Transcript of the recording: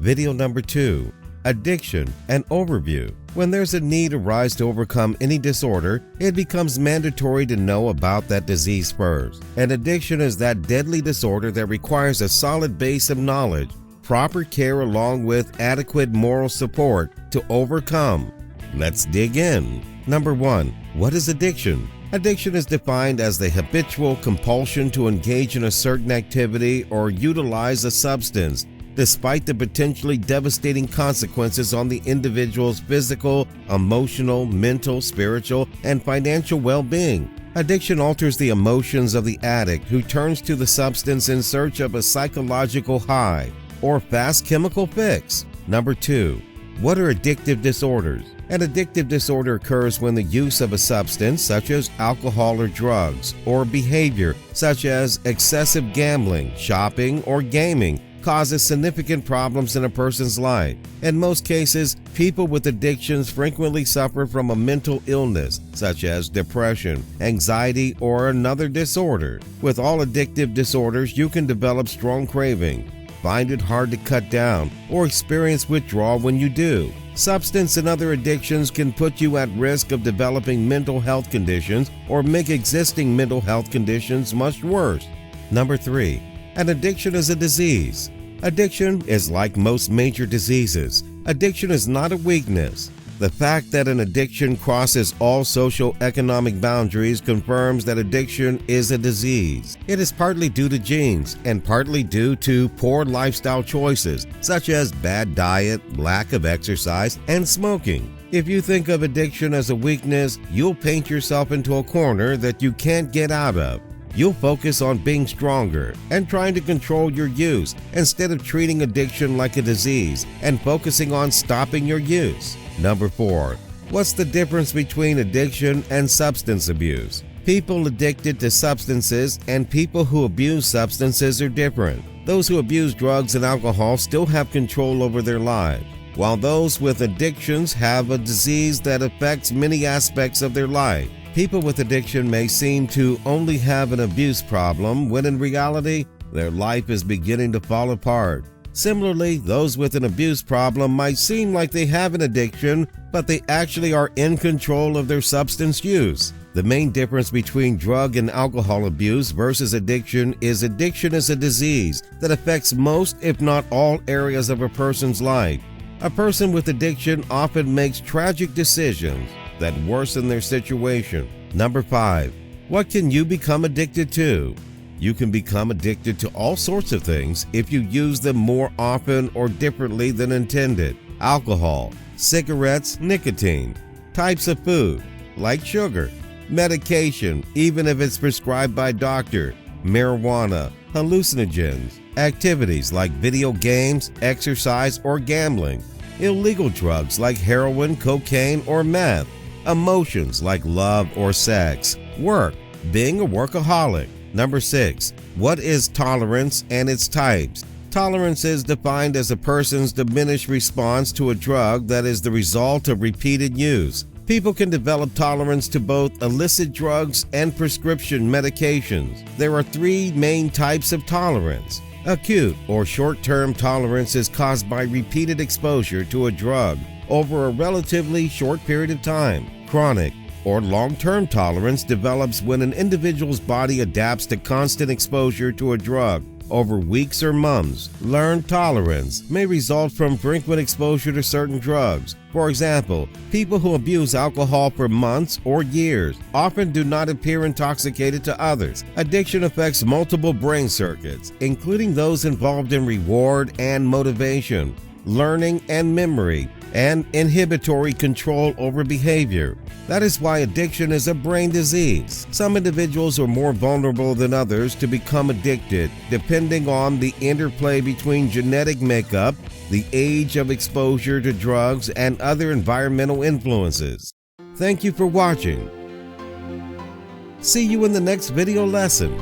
Video number 2, Addiction and Overview. When there's a need arise to overcome any disorder, it becomes mandatory to know about that disease first. An addiction is that deadly disorder that requires a solid base of knowledge, proper care along with adequate moral support to overcome. Let's dig in. Number 1. What is addiction? Addiction is defined as the habitual compulsion to engage in a certain activity or utilize a substance, despite the potentially devastating consequences on the individual's physical, emotional, mental, spiritual, and financial well-being. Addiction alters the emotions of the addict who turns to the substance in search of a psychological high or fast chemical fix. Number 2. What are addictive disorders? An addictive disorder occurs when the use of a substance such as alcohol or drugs, or behavior such as excessive gambling, shopping, or gaming causes significant problems in a person's life. In most cases, people with addictions frequently suffer from a mental illness such as depression, anxiety, or another disorder. With all addictive disorders, you can develop strong craving, find it hard to cut down, or experience withdrawal when you do. Substance and other addictions can put you at risk of developing mental health conditions or make existing mental health conditions much worse. Number 3. An addiction is a disease. Addiction is like most major diseases. Addiction is not a weakness. The fact that an addiction crosses all socio-economic boundaries confirms that addiction is a disease. It is partly due to genes and partly due to poor lifestyle choices, such as bad diet, lack of exercise, and smoking. If you think of addiction as a weakness, you'll paint yourself into a corner that you can't get out of. You'll focus on being stronger and trying to control your use instead of treating addiction like a disease and focusing on stopping your use. Number 4. What's the difference between addiction and substance abuse? People addicted to substances and people who abuse substances are different. Those who abuse drugs and alcohol still have control over their lives, while those with addictions have a disease that affects many aspects of their life. People with addiction may seem to only have an abuse problem when in reality, their life is beginning to fall apart. Similarly, those with an abuse problem might seem like they have an addiction, but they actually are in control of their substance use. The main difference between drug and alcohol abuse versus addiction is a disease that affects most, if not all, areas of a person's life. A person with addiction often makes tragic decisions that worsen their situation. Number 5. What can you become addicted to? You can become addicted to all sorts of things if you use them more often or differently than intended. Alcohol, cigarettes, nicotine, types of food like sugar, medication, even if it's prescribed by a doctor, marijuana, hallucinogens, activities like video games, exercise, or gambling, illegal drugs like heroin, cocaine, or meth, emotions like love or sex, work, being a workaholic. Number 6. What is tolerance and its types? Tolerance is defined as a person's diminished response to a drug that is the result of repeated use. People can develop tolerance to both illicit drugs and prescription medications. There are 3 main types of tolerance. Acute or short-term tolerance is caused by repeated exposure to a drug over a relatively short period of time. Chronic or long-term tolerance develops when an individual's body adapts to constant exposure to a drug over weeks or months. Learned tolerance may result from frequent exposure to certain drugs. For example, people who abuse alcohol for months or years often do not appear intoxicated to others. Addiction affects multiple brain circuits, including those involved in reward and motivation, learning and memory, and inhibitory control over behavior. That is why addiction is a brain disease. Some individuals are more vulnerable than others to become addicted, depending on the interplay between genetic makeup, the age of exposure to drugs, and other environmental influences. Thank you for watching. See you in the next video lesson.